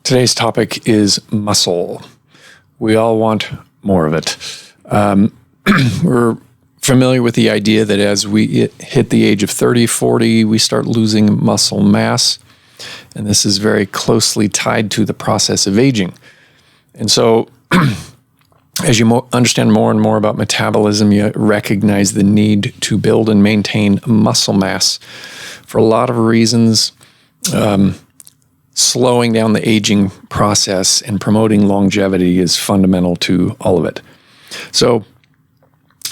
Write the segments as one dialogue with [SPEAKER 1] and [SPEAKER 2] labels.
[SPEAKER 1] Today's topic is muscle. We all want more of it. We're familiar with the idea that as we hit the age of 30, 40, we start losing muscle mass. And this is very closely tied to the process of aging. And so as you understand more and more about metabolism, you recognize the need to build and maintain muscle mass for a lot of reasons. Slowing down the aging process and promoting longevity is fundamental to all of it. So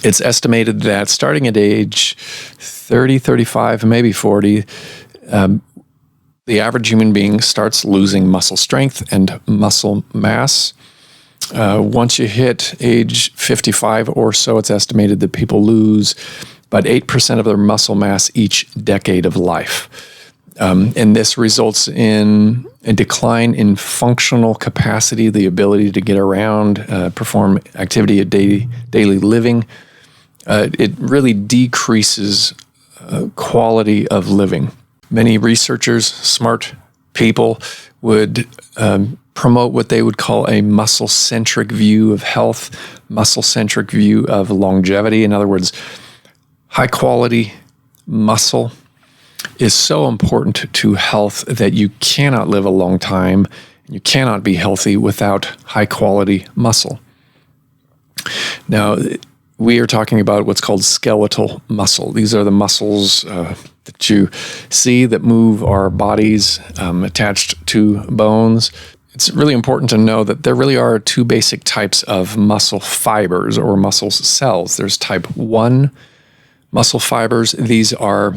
[SPEAKER 1] it's estimated that starting at age 30, 35, maybe 40, the average human being starts losing muscle strength and muscle mass. Once you hit age 55 or so, it's estimated that people lose about 8% of their muscle mass each decade of life. And this results in a decline in functional capacity, the ability to get around, perform activity of daily living. It really decreases quality of living. Many researchers, smart people, would promote what they would call a muscle-centric view of health, muscle-centric view of longevity. In other words, high-quality muscle is so important to health that you cannot live a long time, you cannot be healthy without high-quality muscle. Now, we are talking about what's called skeletal muscle. These are the muscles that you see that move our bodies attached to bones. It's really important to know that there really are two basic types of muscle fibers or muscle cells. There's type 1 muscle fibers. These are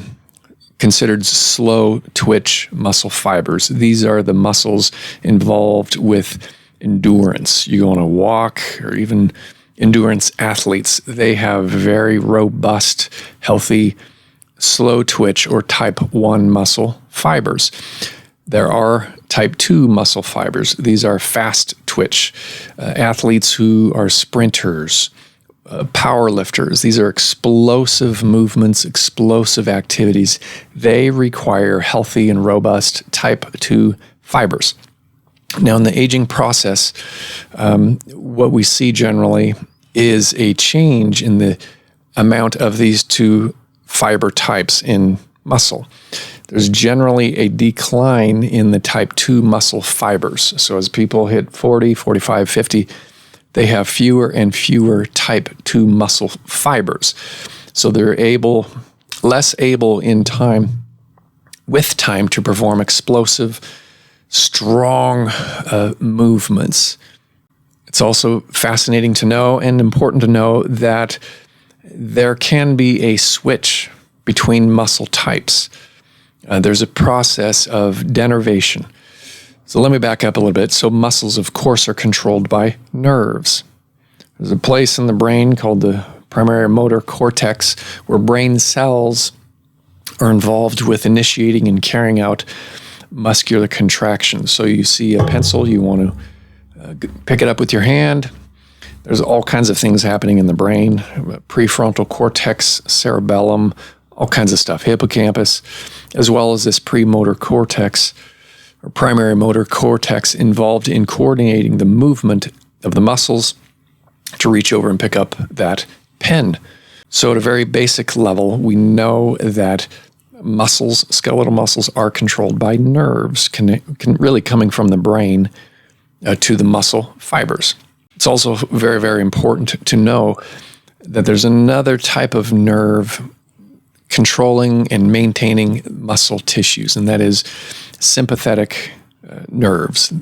[SPEAKER 1] considered slow twitch muscle fibers. These are the muscles involved with endurance. You go on a walk, or even endurance athletes, they have very robust, healthy, slow twitch or type 1 muscle fibers. There are type 2 muscle fibers. These are fast twitch athletes who are sprinters, power lifters. These are explosive movements, explosive activities. They require healthy and robust type 2 fibers. Now, in the aging process, what we see generally is a change in the amount of these two fiber types in muscle. There's generally a decline in the type 2 muscle fibers. So as people hit 40, 45, 50, they have fewer and fewer type 2 muscle fibers. So they're less able with time to perform explosive, strong movements. It's also fascinating to know and important to know that there can be a switch between muscle types. There's a process of denervation. So let me back up a little bit. So muscles, of course, are controlled by nerves. There's a place in the brain called the primary motor cortex where brain cells are involved with initiating and carrying out muscular contractions. So you see a pencil, you want to pick it up with your hand. There's all kinds of things happening in the brain, prefrontal cortex, cerebellum, all kinds of stuff, hippocampus, as well as this premotor cortex, or primary motor cortex, involved in coordinating the movement of the muscles to reach over and pick up that pen. So at a very basic level, we know that muscles, skeletal muscles, are controlled by nerves, really coming from the brain to the muscle fibers. It's also very, very important to know that there's another type of nerve controlling and maintaining muscle tissues, and that is sympathetic nerves.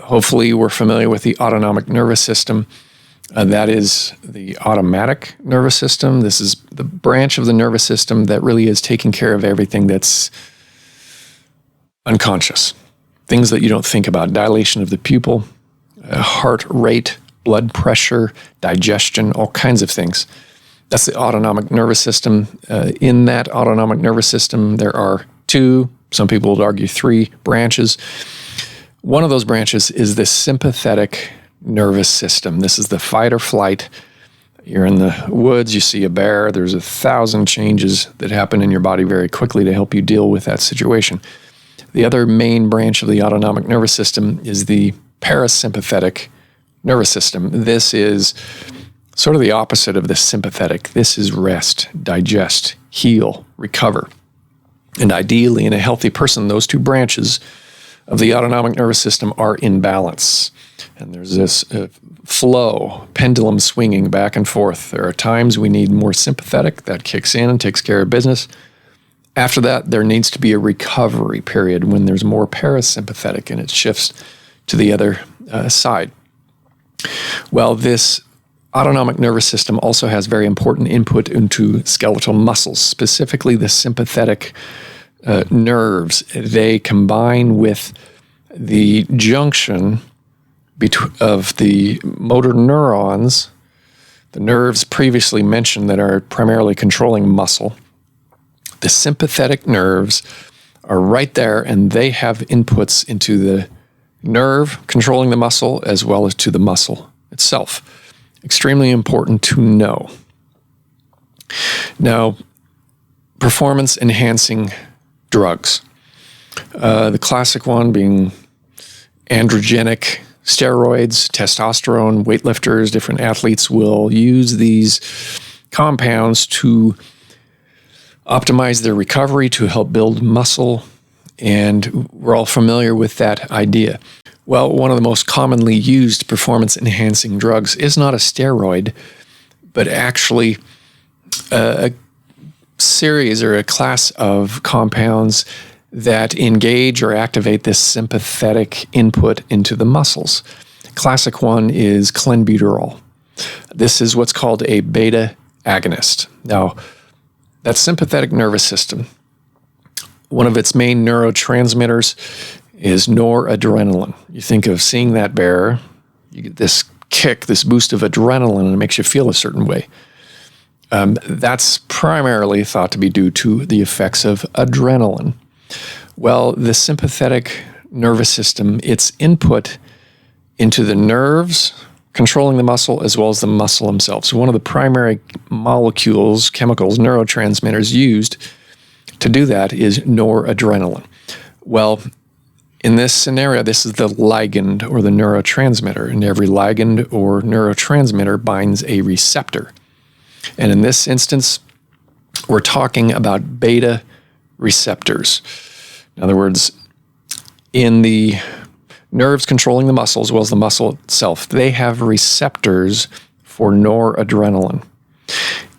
[SPEAKER 1] Hopefully we're familiar with the autonomic nervous system. That is the automatic nervous system. This is the branch of the nervous system that really is taking care of everything that's unconscious. Things that you don't think about, dilation of the pupil, heart rate, blood pressure, digestion, all kinds of things. That's the autonomic nervous system. In that autonomic nervous system, there are two, some people would argue 3 branches. One of those branches is the sympathetic nervous system. This is the fight or flight. You're in the woods, you see a bear, there's 1,000 changes that happen in your body very quickly to help you deal with that situation. The other main branch of the autonomic nervous system is the parasympathetic nervous system. This is sort of the opposite of the sympathetic. This is rest, digest, heal, recover. And ideally, in a healthy person, those two branches of the autonomic nervous system are in balance. And there's this flow, pendulum swinging back and forth. There are times we need more sympathetic, that kicks in and takes care of business. After that, there needs to be a recovery period when there's more parasympathetic and it shifts to the other side. Well, this autonomic nervous system also has very important input into skeletal muscles, specifically the sympathetic nerves. They combine with the junction of the motor neurons, the nerves previously mentioned that are primarily controlling muscle. The sympathetic nerves are right there, and they have inputs into the nerve controlling the muscle as well as to the muscle itself. Extremely important to know. Now, performance-enhancing drugs. The classic one being androgenic steroids, testosterone, weightlifters, different athletes will use these compounds to optimize their recovery, to help build muscle, and we're all familiar with that idea. Well, one of the most commonly used performance-enhancing drugs is not a steroid, but actually a series or a class of compounds that engage or activate this sympathetic input into the muscles. Classic one is clenbuterol. This is what's called a beta agonist. Now, that sympathetic nervous system, one of its main neurotransmitters is noradrenaline. You think of seeing that bear, you get this kick, this boost of adrenaline, and it makes you feel a certain way. That's primarily thought to be due to the effects of adrenaline. Well, the sympathetic nervous system, its input into the nerves controlling the muscle as well as the muscle themselves. So one of the primary molecules, chemicals, neurotransmitters used to do that is noradrenaline. Well, in this scenario, this is the ligand or the neurotransmitter, and every ligand or neurotransmitter binds a receptor. And in this instance, we're talking about beta receptors. In other words, in the nerves controlling the muscle as well as the muscle itself, they have receptors for noradrenaline.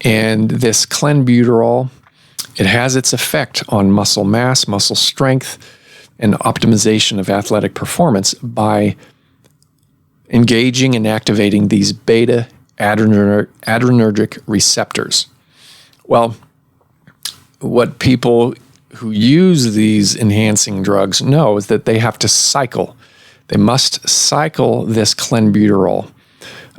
[SPEAKER 1] And this clenbuterol, it has its effect on muscle mass, muscle strength, and optimization of athletic performance by engaging and activating these beta adrenergic receptors. Well, what people who use these enhancing drugs know is that they have to cycle. They must cycle this clenbuterol.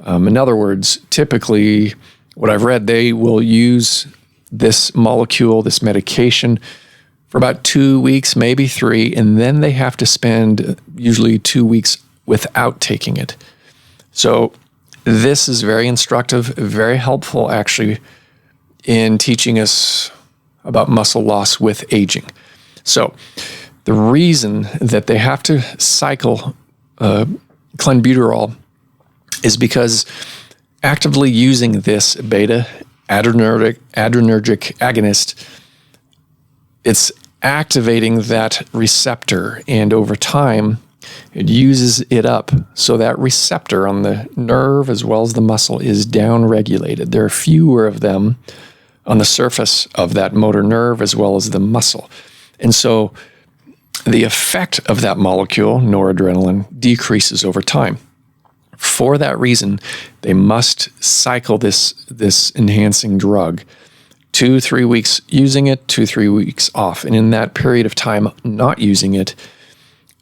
[SPEAKER 1] In other words, typically, what I've read, they will use this molecule, this medication, for about 2 weeks, maybe 3, and then they have to spend usually 2 weeks without taking it. So this is very instructive, very helpful actually in teaching us about muscle loss with aging. So the reason that they have to cycle clenbuterol is because actively using this beta adrenergic agonist, it's activating that receptor, and over time, it uses it up. So that receptor on the nerve as well as the muscle is down-regulated. There are fewer of them on the surface of that motor nerve as well as the muscle. And so the effect of that molecule, noradrenaline, decreases over time. For that reason, they must cycle this enhancing drug. 2-3 weeks using it, 2-3 weeks off. And in that period of time not using it,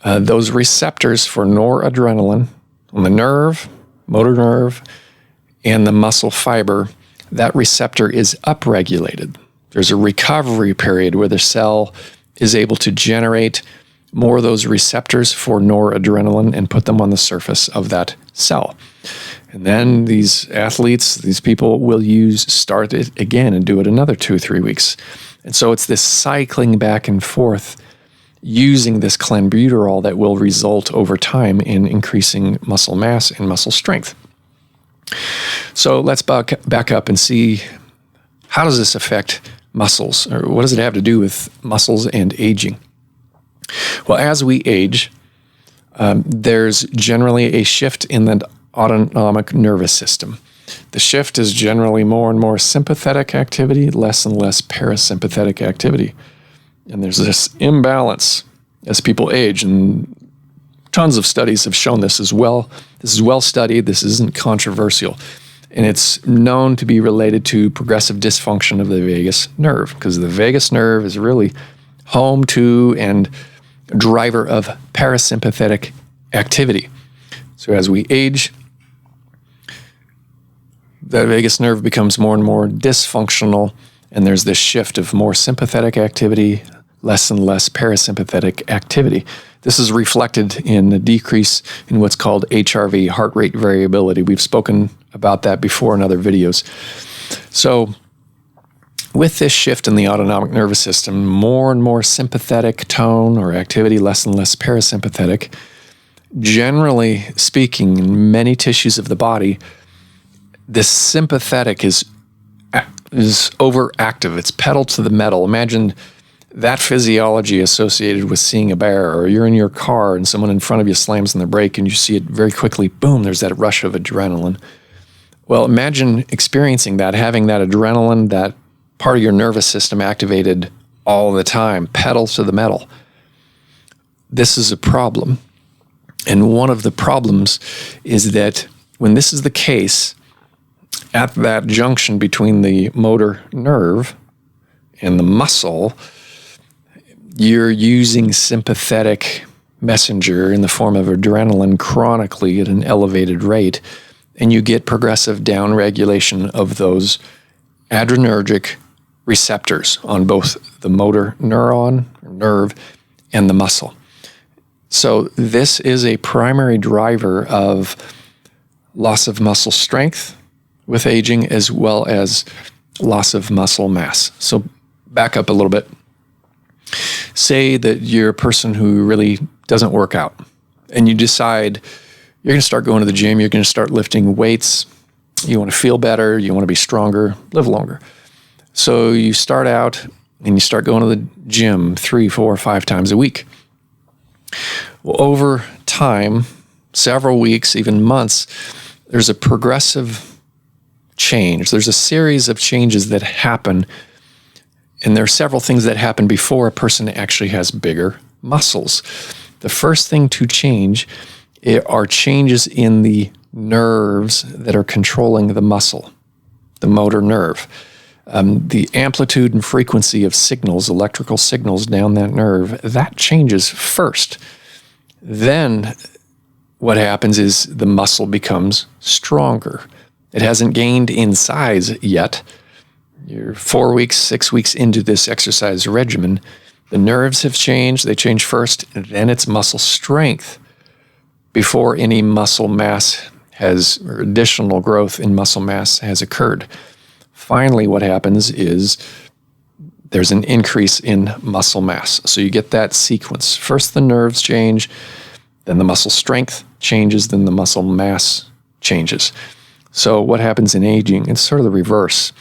[SPEAKER 1] those receptors for noradrenaline on the nerve, motor nerve, and the muscle fiber, that receptor is upregulated. There's a recovery period where the cell is able to generate more of those receptors for noradrenaline and put them on the surface of that cell. And then these athletes, these people will start it again and do it another 2-3 weeks. And so it's this cycling back and forth using this clenbuterol that will result over time in increasing muscle mass and muscle strength. So let's back up and see, how does this affect muscles, or what does it have to do with muscles and aging? Well, as we age, there's generally a shift in the autonomic nervous system. The shift is generally more and more sympathetic activity, less and less parasympathetic activity. And there's this imbalance as people age, and tons of studies have shown this as well. This is well studied. This isn't controversial. And it's known to be related to progressive dysfunction of the vagus nerve, because the vagus nerve is really home to and driver of parasympathetic activity. So as we age, the vagus nerve becomes more and more dysfunctional, and there's this shift of more sympathetic activity, less and less parasympathetic activity. This is reflected in a decrease in what's called HRV, heart rate variability. We've spoken about that before in other videos. So with this shift in the autonomic nervous system, more and more sympathetic tone or activity, less and less parasympathetic, generally speaking, in many tissues of the body, this sympathetic is overactive. It's pedal to the metal. Imagine that physiology associated with seeing a bear, or you're in your car and someone in front of you slams on the brake and you see it very quickly, boom, there's that rush of adrenaline. Well, imagine experiencing that, having that adrenaline, that part of your nervous system activated all the time, pedal to the metal. This is a problem. And one of the problems is that when this is the case, at that junction between the motor nerve and the muscle, you're using sympathetic messenger in the form of adrenaline chronically at an elevated rate, and you get progressive downregulation of those adrenergic receptors on both the motor neuron, nerve, and the muscle. So this is a primary driver of loss of muscle strength with aging, as well as loss of muscle mass. So back up a little bit. Say that you're a person who really doesn't work out, and you decide you're going to start going to the gym, you're going to start lifting weights, you want to feel better, you want to be stronger, live longer. So you start out and you start going to the gym 3, 4, 5 times a week. Well, over time, several weeks, even months, there's a progressive change. There's a series of changes that happen, and there are several things that happen before a person actually has bigger muscles. The first thing to change are changes in the nerves that are controlling the muscle, the motor nerve. The amplitude and frequency of signals, electrical signals down that nerve, that changes first. Then what happens is the muscle becomes stronger. It hasn't gained in size yet. You're 4 weeks, 6 weeks into this exercise regimen. The nerves have changed. They change first, and then it's muscle strength before any muscle mass or additional growth in muscle mass has occurred. Finally, what happens is there's an increase in muscle mass. So you get that sequence. First, the nerves change, then the muscle strength changes, then the muscle mass changes. So what happens in aging? It's sort of the reverse.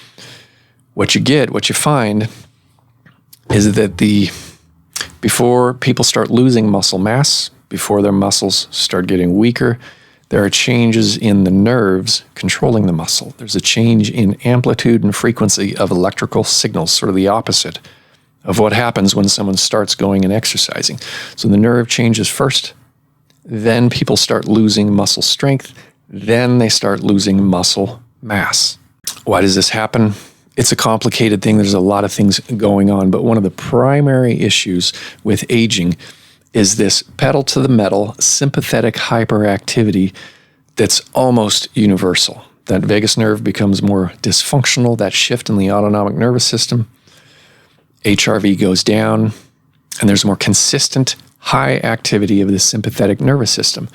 [SPEAKER 1] What you find is that before people start losing muscle mass, before their muscles start getting weaker, there are changes in the nerves controlling the muscle. There's a change in amplitude and frequency of electrical signals, sort of the opposite of what happens when someone starts going and exercising. So the nerve changes first, then people start losing muscle strength, then they start losing muscle mass. Why does this happen? It's a complicated thing. There's a lot of things going on, but one of the primary issues with aging is this pedal to the metal, sympathetic hyperactivity that's almost universal. That vagus nerve becomes more dysfunctional, that shift in the autonomic nervous system. HRV goes down, and there's more consistent high activity of the sympathetic nervous system.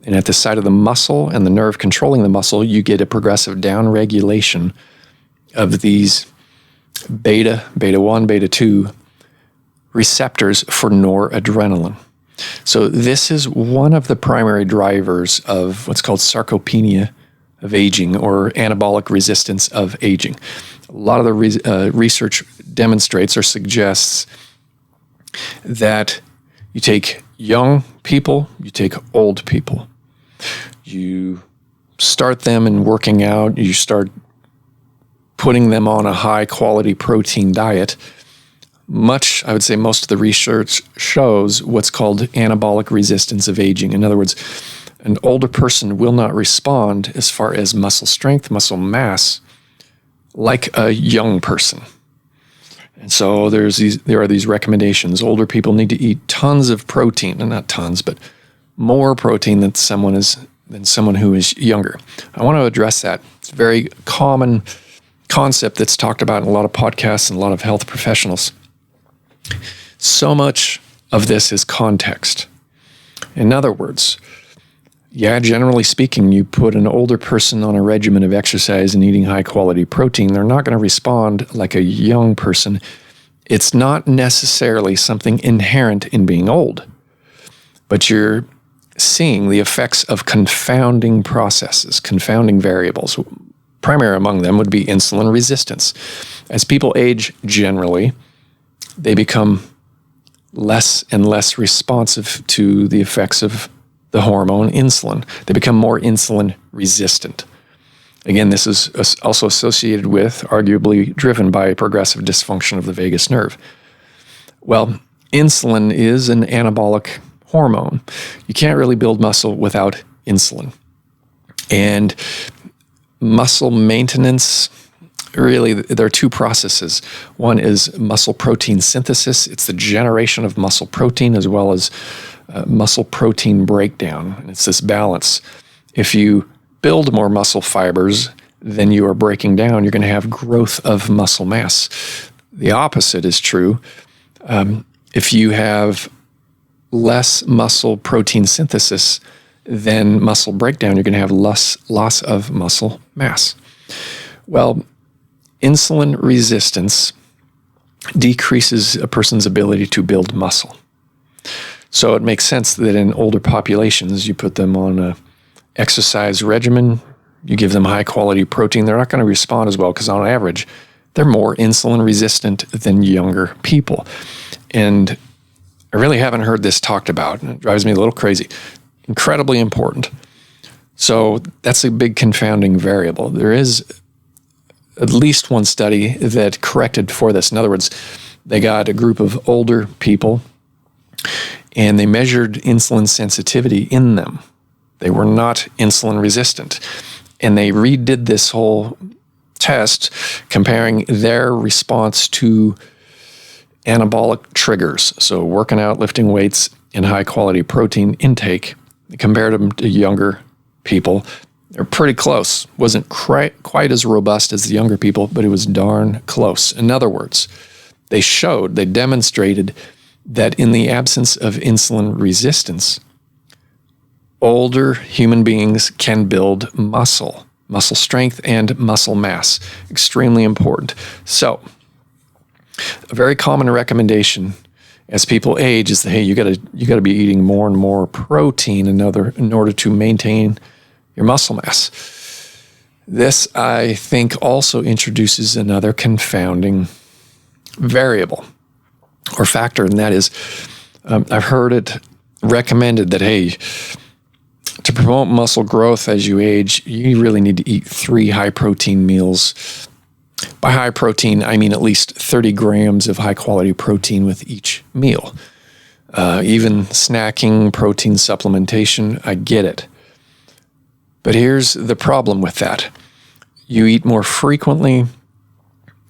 [SPEAKER 1] And at the site of the muscle and the nerve controlling the muscle, you get a progressive downregulation of these beta 1, beta 2 receptors for noradrenaline. So this is one of the primary drivers of what's called sarcopenia of aging, or anabolic resistance of aging. A lot of the research demonstrates or suggests that you take young people, you take old people, you start them in working out, you start putting them on a high-quality protein diet. I would say most of the research shows what's called anabolic resistance of aging. In other words, an older person will not respond as far as muscle strength, muscle mass, like a young person. And so there are these recommendations. Older people need to eat tons of protein, and not tons, but more protein than someone who is younger. I want to address that. It's a very common concept that's talked about in a lot of podcasts and a lot of health professionals. So much of this is context. In other words, generally speaking, you put an older person on a regimen of exercise and eating high-quality protein, they're not going to respond like a young person. It's not necessarily something inherent in being old, but you're seeing the effects of confounding processes, confounding variables. Primary among them would be insulin resistance. As people age generally, they become less and less responsive to the effects of the hormone insulin. They become more insulin resistant. Again, this is also associated with, arguably driven by, progressive dysfunction of the vagus nerve. Well, insulin is an anabolic hormone. You can't really build muscle without insulin. And muscle maintenance, really, there are two processes. One is muscle protein synthesis. It's the generation of muscle protein as well as muscle protein breakdown. And it's this balance. If you build more muscle fibers than you are breaking down, you're going to have growth of muscle mass. The opposite is true. If you have less muscle protein synthesis than muscle breakdown, you're going to have less loss of muscle mass. Well, insulin resistance decreases a person's ability to build muscle. So it makes sense that in older populations, you put them on an exercise regimen, you give them high-quality protein, they're not going to respond as well because on average, they're more insulin resistant than younger people. And I really haven't heard this talked about, and it drives me a little crazy. Incredibly important. So that's a big confounding variable. There is at least one study that corrected for this. In other words, they got a group of older people and they measured insulin sensitivity in them. They were not insulin resistant. And they redid this whole test comparing their response to anabolic triggers. So working out, lifting weights, and high quality protein intake. They compared them to younger people. They're pretty close. Wasn't quite as robust as the younger people, but it was darn close. In other words, they demonstrated that in the absence of insulin resistance, older human beings can build muscle strength and muscle mass. Extremely important. So, a very common recommendation as people age is that, hey, you got to be eating more and more protein in order to maintain your muscle mass. This, I think, also introduces another confounding variable or factor, and that is, I've heard it recommended that, hey, to promote muscle growth as you age, you really need to eat 3 high-protein meals. By high protein, I mean at least 30 grams of high-quality protein with each meal. Even snacking, protein supplementation, I get it. But here's the problem with that. You eat more frequently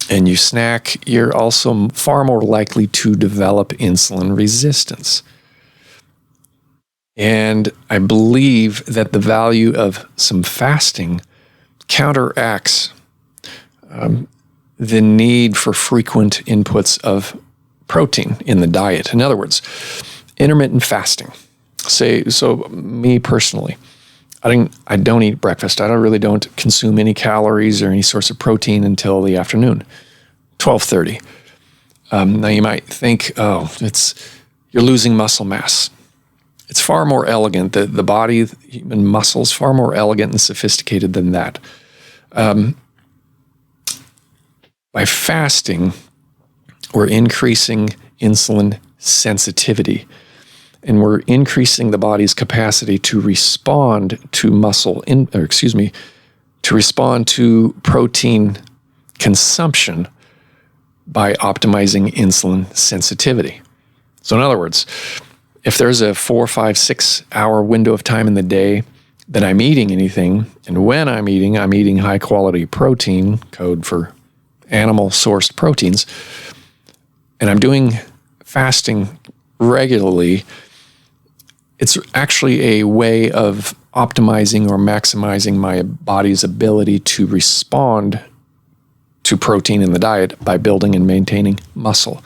[SPEAKER 1] and you snack, you're also far more likely to develop insulin resistance. And I believe that the value of some fasting counteracts the need for frequent inputs of protein in the diet. In other words, intermittent fasting. So me personally, I don't eat breakfast. I really don't consume any calories or any source of protein until the afternoon, 12:30. Now you might think, you're losing muscle mass. It's far more elegant. The body, human muscle is far more elegant and sophisticated than that. By fasting, we're increasing insulin sensitivity, and we're increasing the body's capacity to respond to to respond to protein consumption by optimizing insulin sensitivity. So in other words, if there's a 4, 5, 6 hour window of time in the day that I'm eating anything, and when I'm eating high quality protein, code for animal sourced proteins, and I'm doing fasting regularly, it's actually a way of optimizing or maximizing my body's ability to respond to protein in the diet by building and maintaining muscle.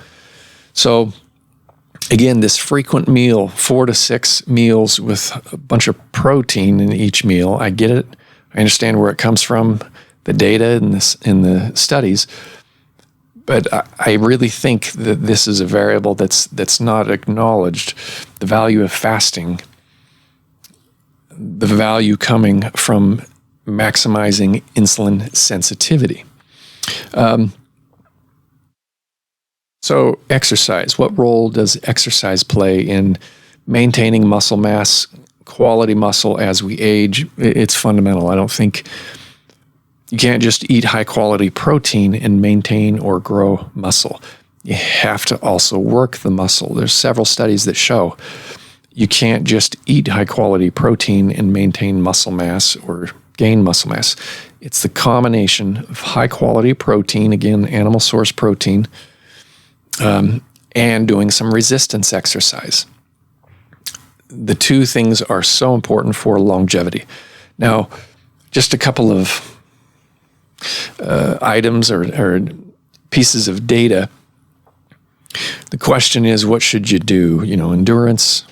[SPEAKER 1] So again, this frequent meal, 4 to 6 meals with a bunch of protein in each meal, I get it. I understand where it comes from, the data in the studies. But I really think that this is a variable that's not acknowledged. The value of fasting, the value coming from maximizing insulin sensitivity. So exercise, what role does exercise play in maintaining muscle mass, quality muscle as we age? It's fundamental. I don't think you can't just eat high quality protein and maintain or grow muscle. You have to also work the muscle. There's several studies that show you can't just eat high quality protein and maintain muscle mass or gain muscle mass. It's the combination of high quality protein, again, animal source protein, and doing some resistance exercise. The two things are so important for longevity. Now, just a couple of items or pieces of data. The question is, what should you do? Endurance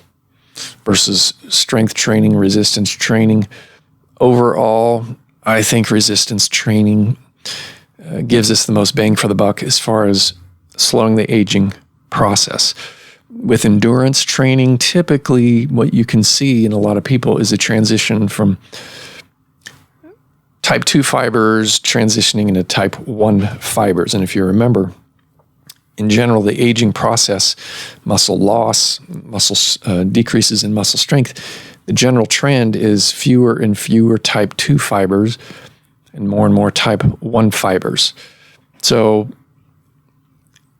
[SPEAKER 1] versus strength training, resistance training. Overall, I think resistance training gives us the most bang for the buck as far as slowing the aging process. With endurance training, typically what you can see in a lot of people is a transition from type 2 fibers transitioning into type 1 fibers. And if you remember, in general, the aging process, muscle loss, decreases in muscle strength, the general trend is fewer and fewer type 2 fibers and more type 1 fibers. So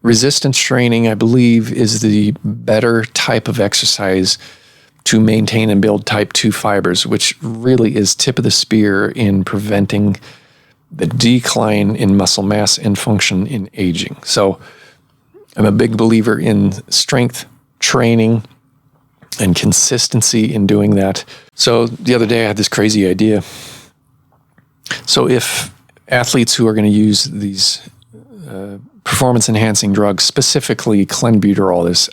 [SPEAKER 1] resistance training, I believe, is the better type of exercise to maintain and build type 2 fibers, which really is tip of the spear in preventing the decline in muscle mass and function in aging. So I'm a big believer in strength training and consistency in doing that. So the other day I had this crazy idea. So if athletes who are going to use these performance-enhancing drugs, specifically clenbuterol, this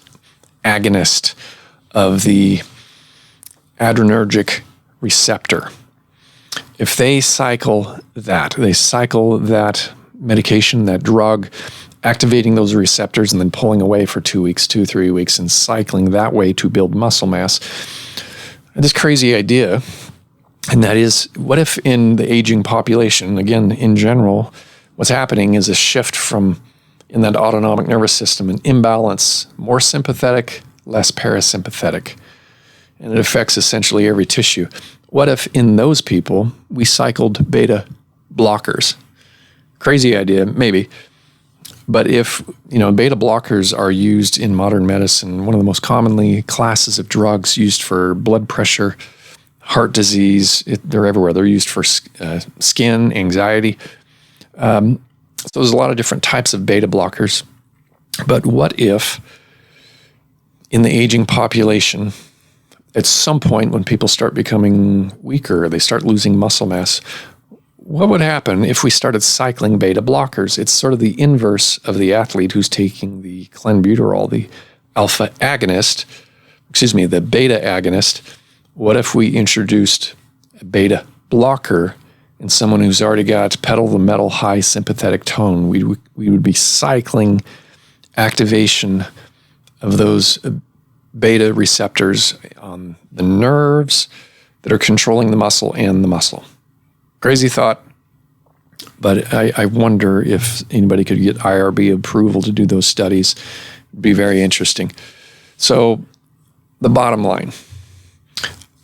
[SPEAKER 1] agonist of the adrenergic receptor, if they cycle that medication, that drug, activating those receptors and then pulling away for 2 weeks, 2-3 weeks, and cycling that way to build muscle mass, this crazy idea, and that is, what if in the aging population, again, in general, what's happening is a shift from, in that autonomic nervous system, an imbalance, more sympathetic, less parasympathetic. And it affects essentially every tissue. What if in those people we cycled beta blockers? Crazy idea, maybe. But if, beta blockers are used in modern medicine, one of the most commonly classes of drugs used for blood pressure, heart disease, they're everywhere. They're used for skin, anxiety. So there's a lot of different types of beta blockers. But what if in the aging population, at some point when people start becoming weaker, they start losing muscle mass, what would happen if we started cycling beta blockers? It's sort of the inverse of the athlete who's taking the clenbuterol, the the beta agonist. What if we introduced a beta blocker in someone who's already got pedal to metal high sympathetic tone? We would be cycling activation of those beta receptors on the nerves that are controlling the muscle and the muscle. Crazy thought, but I wonder if anybody could get IRB approval to do those studies. It'd be very interesting. So the bottom line,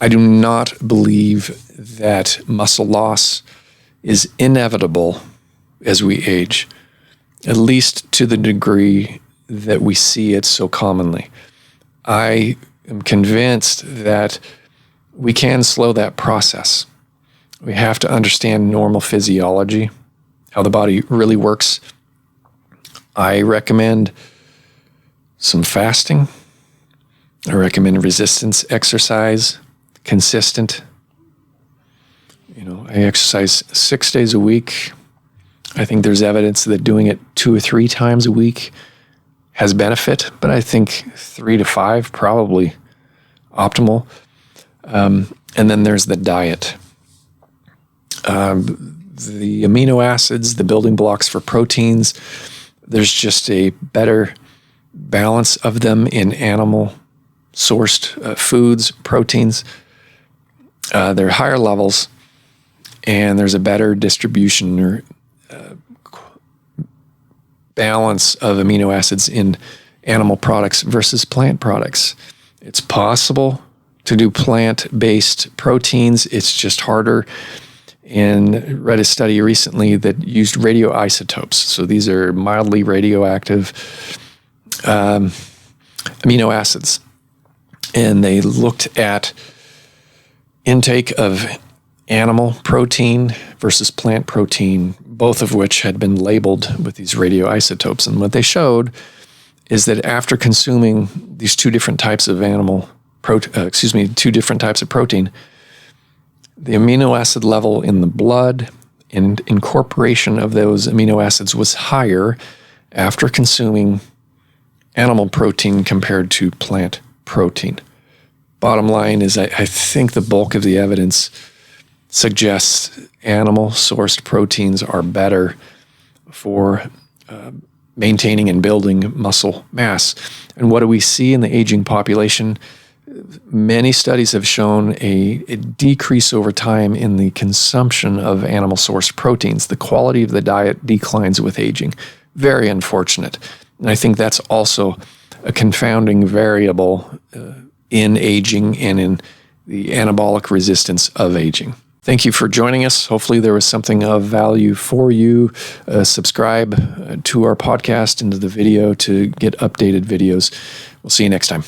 [SPEAKER 1] I do not believe that muscle loss is inevitable as we age, at least to the degree that we see it so commonly. I am convinced that we can slow that process. We have to understand normal physiology, how the body really works. I recommend some fasting. I recommend resistance exercise, consistent. I exercise 6 days a week. I think there's evidence that doing it 2 or 3 times a week has benefit, but I think 3 to 5 probably optimal. And then there's the diet. The amino acids, the building blocks for proteins, there's just a better balance of them in animal-sourced foods, proteins. There are higher levels, and there's a better distribution or balance of amino acids in animal products versus plant products. It's possible to do plant-based proteins. It's just harder. And read a study recently that used radioisotopes. So these are mildly radioactive amino acids. And they looked at intake of animal protein versus plant protein, both of which had been labeled with these radioisotopes. And what they showed is that after consuming these 2 different types of two different types of protein, the amino acid level in the blood and incorporation of those amino acids was higher after consuming animal protein compared to plant protein. Bottom line is I think the bulk of the evidence suggests animal-sourced proteins are better for maintaining and building muscle mass. And what do we see in the aging population? Many studies have shown a decrease over time in the consumption of animal-sourced proteins. The quality of the diet declines with aging. Very unfortunate. And I think that's also a confounding variable in aging and in the anabolic resistance of aging. Thank you for joining us. Hopefully there was something of value for you. Subscribe to our podcast and to the video to get updated videos. We'll see you next time.